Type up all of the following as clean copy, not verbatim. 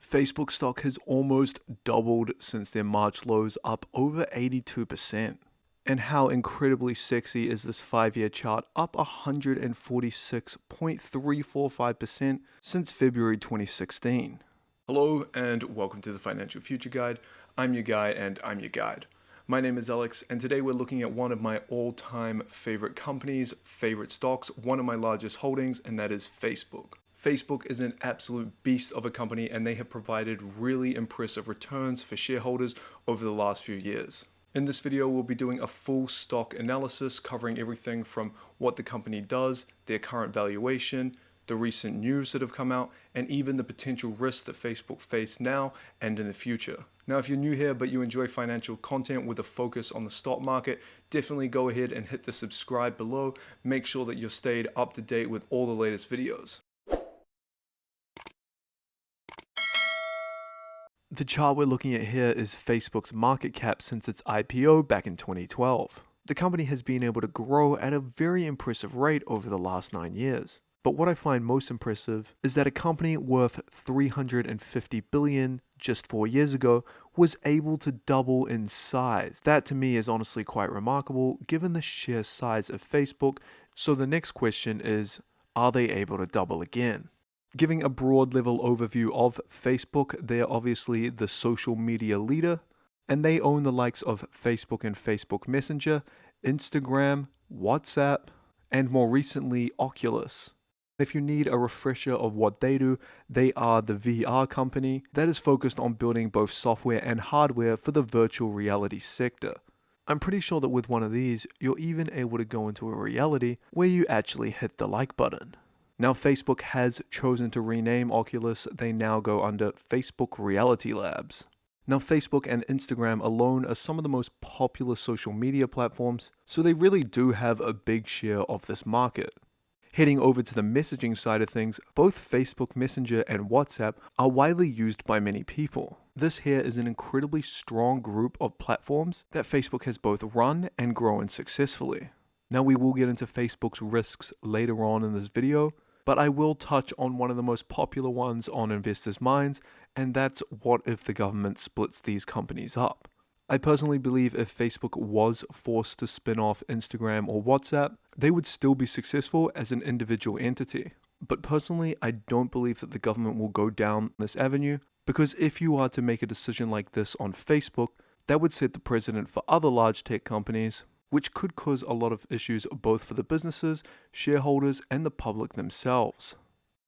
Facebook stock has almost doubled since their March lows, up over 82%. And how incredibly sexy is this 5-year chart, up 146.345% since February 2016. Hello and welcome to the Financial Future Guide. I'm your guy and I'm your guide. My name is Alex, and today we're looking at one of my all-time favorite companies, favorite stocks, one of my largest holdings, and that is Facebook. Facebook is an absolute beast of a company, and they have provided really impressive returns for shareholders over the last few years. In this video, we'll be doing a full stock analysis covering everything from what the company does, their current valuation, the recent news that have come out, and even the potential risks that Facebook face now and in the future. Now, if you're new here but you enjoy financial content with a focus on the stock market, definitely go ahead and hit the subscribe below. Make sure that you're stayed up to date with all the latest videos. The chart we're looking at here is Facebook's market cap since its IPO back in 2012. The company has been able to grow at a very impressive rate over the last 9 years. But what I find most impressive is that a company worth $350 billion just 4 years ago was able to double in size. That to me is honestly quite remarkable given the sheer size of Facebook. So the next question is, are they able to double again? Giving a broad level overview of Facebook, they're obviously the social media leader, and they own the likes of Facebook and Facebook Messenger, Instagram, WhatsApp, and more recently, Oculus. If you need a refresher of what they do, they are the VR company that is focused on building both software and hardware for the virtual reality sector. I'm pretty sure that with one of these, you're even able to go into a reality where you actually hit the like button. Now, Facebook has chosen to rename Oculus. They now go under Facebook Reality Labs. Now, Facebook and Instagram alone are some of the most popular social media platforms, so they really do have a big share of this market. Heading over to the messaging side of things, both Facebook Messenger and WhatsApp are widely used by many people. This here is an incredibly strong group of platforms that Facebook has both run and grown successfully. Now, we will get into Facebook's risks later on in this video, but I will touch on one of the most popular ones on investors' minds, and that's what if the government splits these companies up? I personally believe if Facebook was forced to spin off Instagram or WhatsApp, they would still be successful as an individual entity. But personally, I don't believe that the government will go down this avenue, because if you are to make a decision like this on Facebook, that would set the precedent for other large tech companies, which could cause a lot of issues both for the businesses, shareholders, and the public themselves.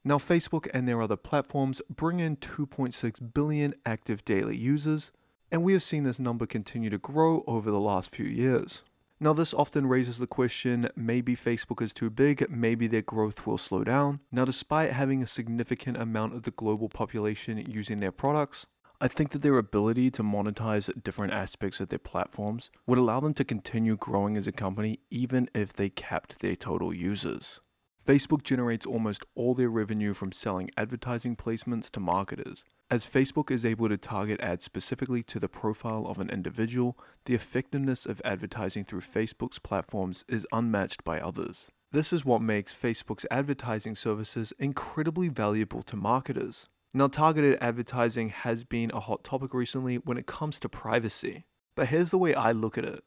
Now, Facebook and their other platforms bring in 2.6 billion active daily users, and we have seen this number continue to grow over the last few years. Now, this often raises the question, maybe Facebook is too big, maybe their growth will slow down. Now, despite having a significant amount of the global population using their products, I think that their ability to monetize different aspects of their platforms would allow them to continue growing as a company even if they capped their total users. Facebook generates almost all their revenue from selling advertising placements to marketers. As Facebook is able to target ads specifically to the profile of an individual, the effectiveness of advertising through Facebook's platforms is unmatched by others. This is what makes Facebook's advertising services incredibly valuable to marketers. Now, targeted advertising has been a hot topic recently when it comes to privacy. But here's the way I look at it.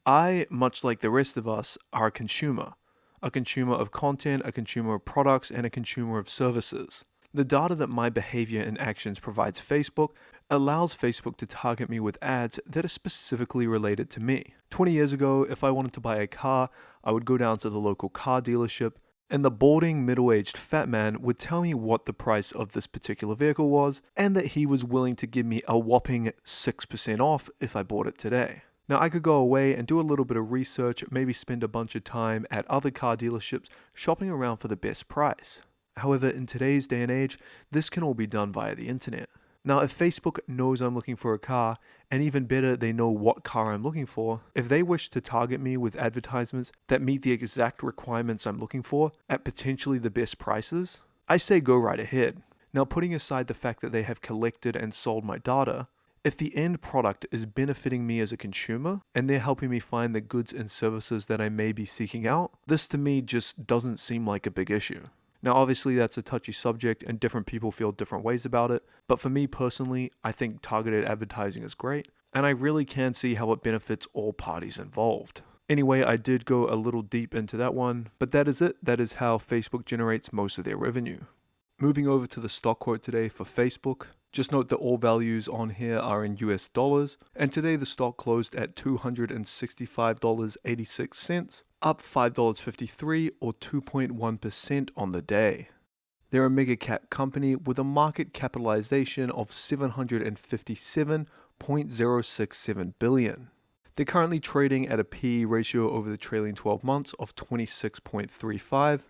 I, much like the rest of us, are a consumer of content, a consumer of products, and a consumer of services. The data that my behavior and actions provides Facebook allows Facebook to target me with ads that are specifically related to me. 20 years ago, if I wanted to buy a car, I would go down to the local car dealership, and the balding, middle-aged fat man would tell me what the price of this particular vehicle was, and that he was willing to give me a whopping 6% off if I bought it today. Now, I could go away and do a little bit of research, maybe spend a bunch of time at other car dealerships shopping around for the best price. However, in today's day and age, this can all be done via the internet. Now, if Facebook knows I'm looking for a car, and even better, they know what car I'm looking for, if they wish to target me with advertisements that meet the exact requirements I'm looking for at potentially the best prices, I say go right ahead. Now, putting aside the fact that they have collected and sold my data, if the end product is benefiting me as a consumer and they're helping me find the goods and services that I may be seeking out, this to me just doesn't seem like a big issue. Now, obviously, that's a touchy subject and different people feel different ways about it, but for me personally, I think targeted advertising is great, and I really can see how it benefits all parties involved. Anyway, I did go a little deep into that one, but that is it. That is how Facebook generates most of their revenue. Moving over to the stock quote today for Facebook. Just note that all values on here are in US dollars, and today the stock closed at $265.86, up $5.53 or 2.1% on the day. They're a mega cap company with a market capitalization of $757.067 billion. They're currently trading at a PE ratio over the trailing 12 months of 26.35,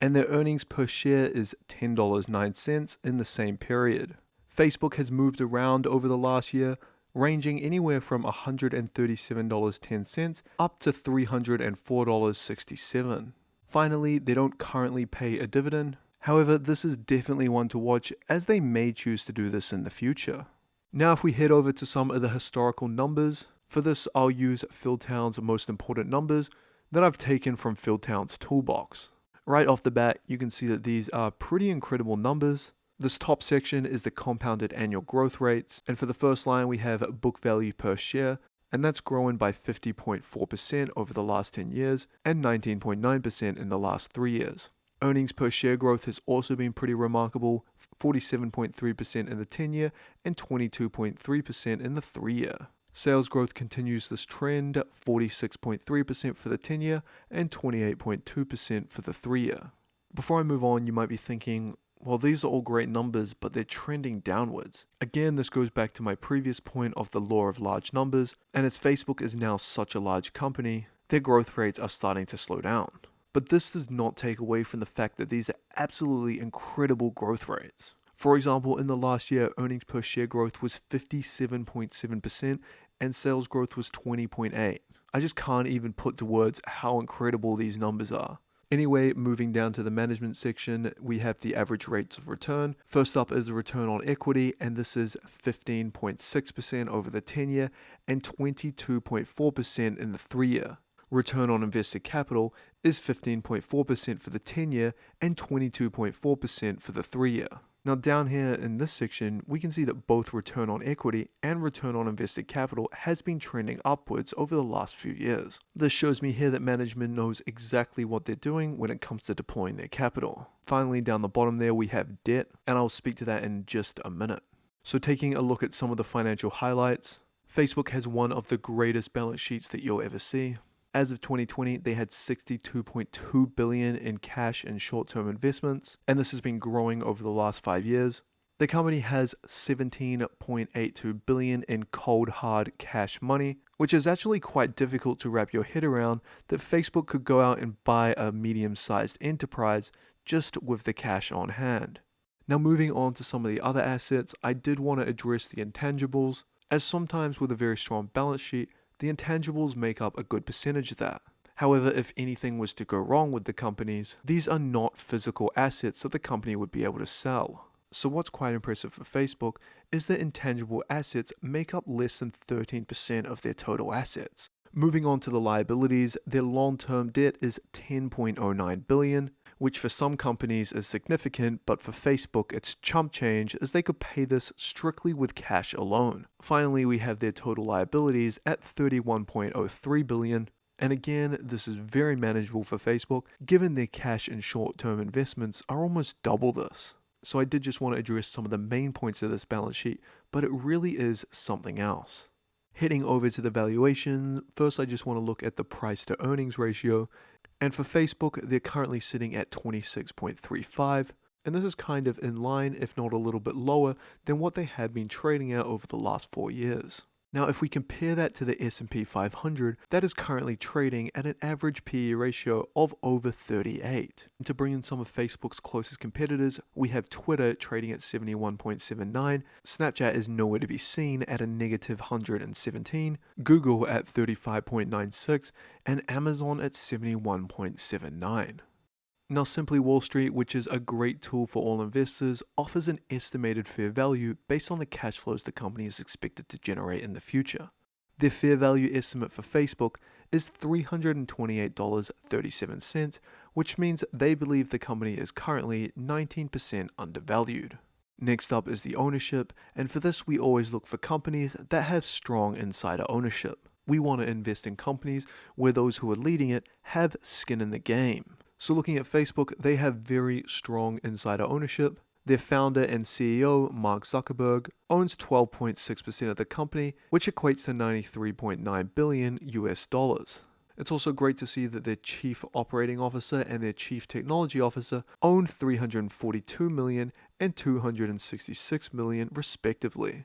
and their earnings per share is $10.09 in the same period. Facebook has moved around over the last year, ranging anywhere from $137.10 up to $304.67. Finally, they don't currently pay a dividend. However, this is definitely one to watch as they may choose to do this in the future. Now if we head over to some of the historical numbers, for this I'll use Philtown's most important numbers that I've taken from Philtown's toolbox. Right off the bat, you can see that these are pretty incredible numbers. This top section is the compounded annual growth rates, and for the first line we have book value per share, and that's grown by 50.4% over the last 10 years and 19.9% in the last 3 years. Earnings per share growth has also been pretty remarkable, 47.3% in the 10-year and 22.3% in the 3-year. Sales growth continues this trend, 46.3% for the 10-year and 28.2% for the 3-year. Before I move on, you might be thinking, well, these are all great numbers, but they're trending downwards. Again, this goes back to my previous point of the law of large numbers, and as Facebook is now such a large company, their growth rates are starting to slow down. But this does not take away from the fact that these are absolutely incredible growth rates. For example, in the last year, earnings per share growth was 57.7% and sales growth was 20.8%. I just can't even put to words how incredible these numbers are. Anyway, moving down to the management section, we have the average rates of return. First up is the return on equity, and this is 15.6% over the 10-year and 22.4% in the 3-year. Return on invested capital is 15.4% for the 10-year and 22.4% for the 3-year. Now down here in this section, we can see that both return on equity and return on invested capital has been trending upwards over the last few years. This shows me here that management knows exactly what they're doing when it comes to deploying their capital. Finally, down the bottom there, we have debt, and I'll speak to that in just a minute. So taking a look at some of the financial highlights, Facebook has one of the greatest balance sheets that you'll ever see. As of 2020, they had $62.2 billion in cash and short-term investments, and this has been growing over the last 5 years. The company has $17.82 billion in cold hard cash money, which is actually quite difficult to wrap your head around that Facebook could go out and buy a medium-sized enterprise just with the cash on hand. Now moving on to some of the other assets, I did want to address the intangibles, as sometimes with a very strong balance sheet, the intangibles make up a good percentage of that. However, if anything was to go wrong with the companies, these are not physical assets that the company would be able to sell. So what's quite impressive for Facebook is that intangible assets make up less than 13% of their total assets. Moving on to the liabilities, their long-term debt is $10.09 billion, which for some companies is significant, but for Facebook it's chump change as they could pay this strictly with cash alone. Finally, we have their total liabilities at $31.03 billion, and again, this is very manageable for Facebook given their cash and short-term investments are almost double this. So I did just want to address some of the main points of this balance sheet, but it really is something else. Heading over to the valuation, first I just want to look at the price to earnings ratio. And for Facebook, they're currently sitting at 26.35, and this is kind of in line, if not a little bit lower, than what they have been trading at over the last 4 years. Now, if we compare that to the S&P 500, that is currently trading at an average PE ratio of over 38. And to bring in some of Facebook's closest competitors, we have Twitter trading at 71.79, Snapchat is nowhere to be seen at a negative 117, Google at 35.96, and Amazon at 71.79. Now, Simply Wall Street, which is a great tool for all investors, offers an estimated fair value based on the cash flows the company is expected to generate in the future. Their fair value estimate for Facebook is $328.37, which means they believe the company is currently 19% undervalued. Next up is the ownership, and for this we always look for companies that have strong insider ownership. We want to invest in companies where those who are leading it have skin in the game. So looking at Facebook, they have very strong insider ownership. Their founder and CEO, Mark Zuckerberg, owns 12.6% of the company, which equates to $93.9 billion US dollars. It's also great to see that their chief operating officer and their chief technology officer own 342 million and 266 million respectively.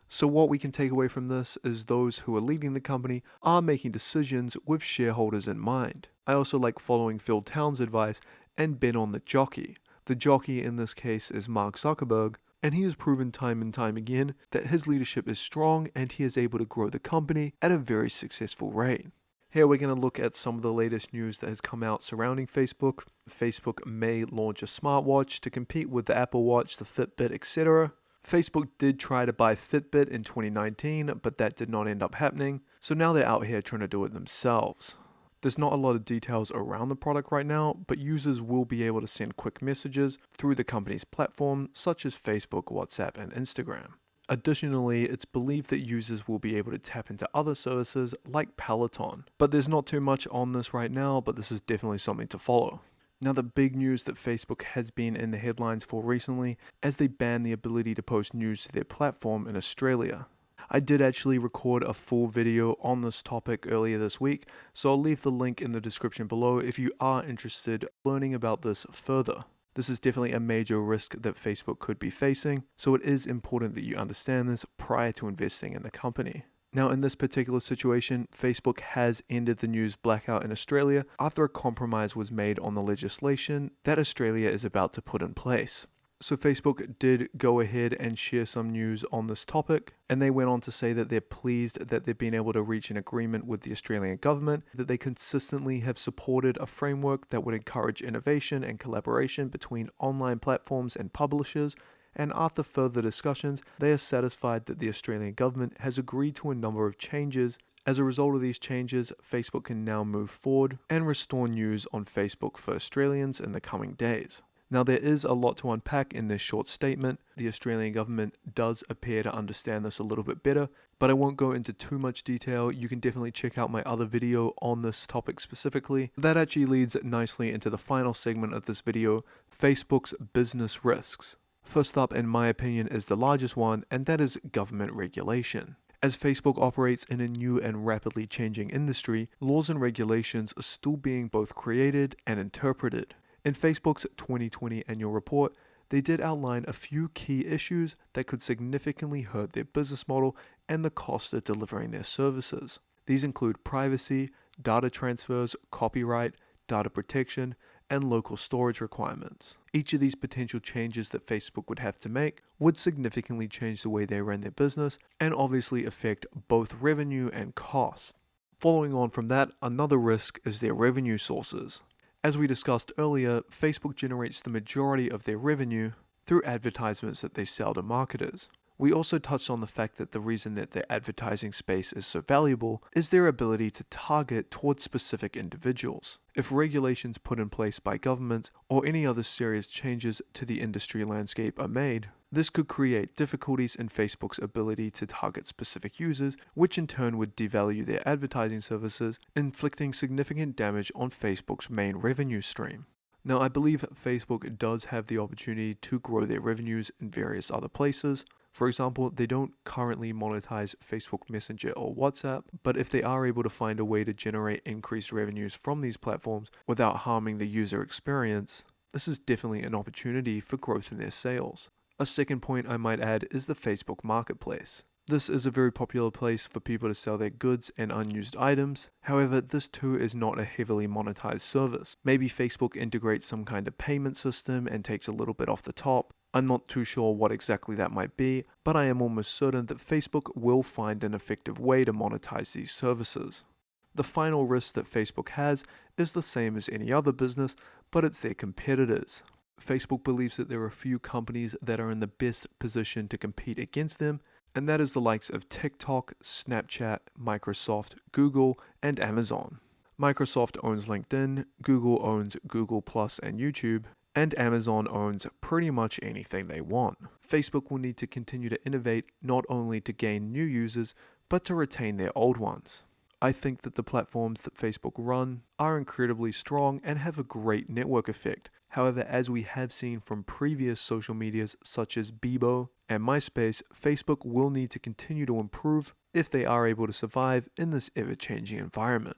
So what we can take away from this is those who are leading the company are making decisions with shareholders in mind. I also like following Phil Town's advice and bet on the jockey. The jockey in this case is Mark Zuckerberg, and he has proven time and time again that his leadership is strong and he is able to grow the company at a very successful rate. Here we're going to look at some of the latest news that has come out surrounding Facebook. Facebook may launch a smartwatch to compete with the Apple Watch, the Fitbit, etc. Facebook did try to buy Fitbit in 2019, but that did not end up happening, so now they're out here trying to do it themselves. There's not a lot of details around the product right now, but users will be able to send quick messages through the company's platform, such as Facebook, WhatsApp, and Instagram. Additionally, it's believed that users will be able to tap into other services like Peloton. But there's not too much on this right now, but this is definitely something to follow. Now, the big news that Facebook has been in the headlines for recently as they banned the ability to post news to their platform in Australia. I did actually record a full video on this topic earlier this week, so I'll leave the link in the description below if you are interested in learning about this further. This is definitely a major risk that Facebook could be facing, so it is important that you understand this prior to investing in the company. Now, in this particular situation, Facebook has ended the news blackout in Australia after a compromise was made on the legislation that Australia is about to put in place. So Facebook did go ahead and share some news on this topic, and they went on to say that they're pleased that they've been able to reach an agreement with the Australian government, that they consistently have supported a framework that would encourage innovation and collaboration between online platforms and publishers, and after further discussions, they are satisfied that the Australian government has agreed to a number of changes. As a result of these changes, Facebook can now move forward and restore news on Facebook for Australians in the coming days. Now, there is a lot to unpack in this short statement. The Australian government does appear to understand this a little bit better, but I won't go into too much detail. You can definitely check out my other video on this topic specifically. That actually leads nicely into the final segment of this video, Facebook's business risks. First up, in my opinion, is the largest one, and that is government regulation. As Facebook operates in a new and rapidly changing industry, laws and regulations are still being both created and interpreted. In Facebook's 2020 annual report, they did outline a few key issues that could significantly hurt their business model and the cost of delivering their services. These include privacy, data transfers, copyright, data protection, and local storage requirements. Each of these potential changes that Facebook would have to make would significantly change the way they ran their business and obviously affect both revenue and cost. Following on from that, another risk is their revenue sources. As we discussed earlier, Facebook generates the majority of their revenue through advertisements that they sell to marketers. We also touched on the fact that the reason that their advertising space is so valuable is their ability to target towards specific individuals. If regulations put in place by governments or any other serious changes to the industry landscape are made, this could create difficulties in Facebook's ability to target specific users, which in turn would devalue their advertising services, inflicting significant damage on Facebook's main revenue stream. Now, I believe Facebook does have the opportunity to grow their revenues in various other places. For example, they don't currently monetize Facebook Messenger or WhatsApp, but if they are able to find a way to generate increased revenues from these platforms without harming the user experience, this is definitely an opportunity for growth in their sales. A second point I might add is the Facebook Marketplace. This is a very popular place for people to sell their goods and unused items. However, this too is not a heavily monetized service. Maybe Facebook integrates some kind of payment system and takes a little bit off the top. I'm not too sure what exactly that might be, but I am almost certain that Facebook will find an effective way to monetize these services. The final risk that Facebook has is the same as any other business, but it's their competitors. Facebook believes that there are a few companies that are in the best position to compete against them, and that is the likes of TikTok, Snapchat, Microsoft, Google, and Amazon. Microsoft owns LinkedIn, Google owns Google Plus and YouTube, and Amazon owns pretty much anything they want. Facebook will need to continue to innovate not only to gain new users, but to retain their old ones. I think that the platforms that Facebook run are incredibly strong and have a great network effect. However, as we have seen from previous social medias such as Bebo and MySpace, Facebook will need to continue to improve if they are able to survive in this ever-changing environment.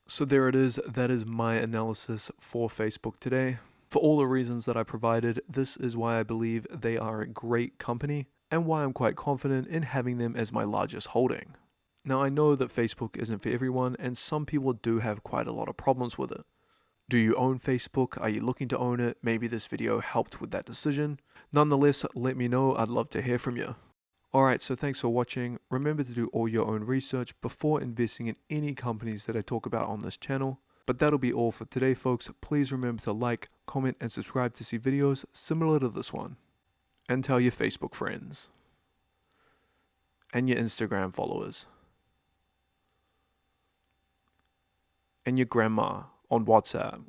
So there it is, that is my analysis for Facebook today. For all the reasons that I provided, this is why I believe they are a great company and why I'm quite confident in having them as my largest holding. Now I know that Facebook isn't for everyone and some people do have quite a lot of problems with it. Do you own Facebook? Are you looking to own it? Maybe this video helped with that decision. Nonetheless, let me know, I'd love to hear from you. Alright, so thanks for watching. Remember to do all your own research before investing in any companies that I talk about on this channel. But that'll be all for today, folks. Please remember to like, comment, and subscribe to see videos similar to this one. And tell your Facebook friends. And your Instagram followers. And your grandma on WhatsApp.